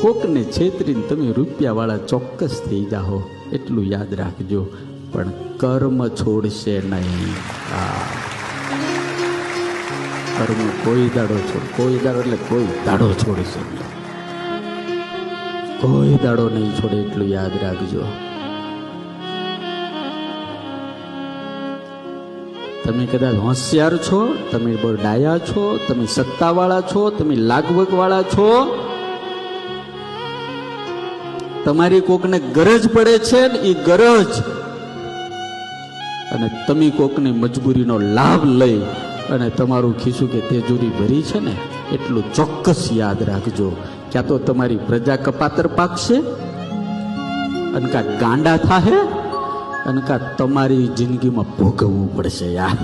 કોકને છેતરીને તમે રૂપિયાવાળા ચોક્કસ થઈ જાઓ, એટલું યાદ રાખજો. પણ કર્મ છોડશે નહીં. કર્મ કોઈ દાડો છોડ, કોઈ દાડો એટલે કોઈ દાડો છોડશે નહીં, કોઈ દાડો નહીં છોડે, એટલું યાદ રાખજો. તમે કદાચ હોશિયાર છો, તમે બહુ ડાયા છો, તમે સત્તાવાળા છો, તમે લાગવગવાળા છો, તમારી કોકને ગરજ પડે છે ને એ ગરજ, અને તમે કોકની મજબૂરીનો લાભ લઈ અને તમારું ખીસું કે તેજોરી ભરી છે ને, એટલું ચોક્કસ યાદ રાખજો. ક્યાં તો તમારી પ્રજા કપાતર પાકશે, અને કાં ગાંડા થાહે, અને કાં તમારી જિંદગીમાં ભોગવવું પડશે યાર.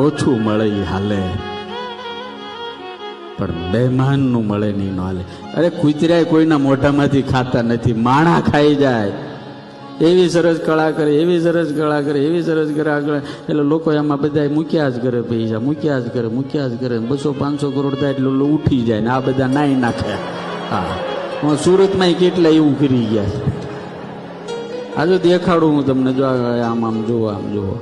ઓછું મળે એ હાલે, પણ બેમાનનું મળે નહીં ન હાલે. અરે કૂતરાય કોઈના મોઢામાંથી ખાતા નથી, માણા ખાઈ જાય. એવી સરસ કળા કરે, એવી સરસ કળા કરે, એવી સરસ કળા કરે, એટલે લોકો એમાં બધા મૂક્યા જ કરે પૈસા, મૂક્યા જ કરે, મૂક્યા જ કરે. 200-500 કરોડ થાય એટલે ઉઠી જાય ને આ બધા નાઈ નાખે. હા, હું સુરતમાં કેટલા એવું કરી ગયા છે. આ જો દેખાડું હું તમને, જો આમ આમ જુઓ, આમ જુઓ.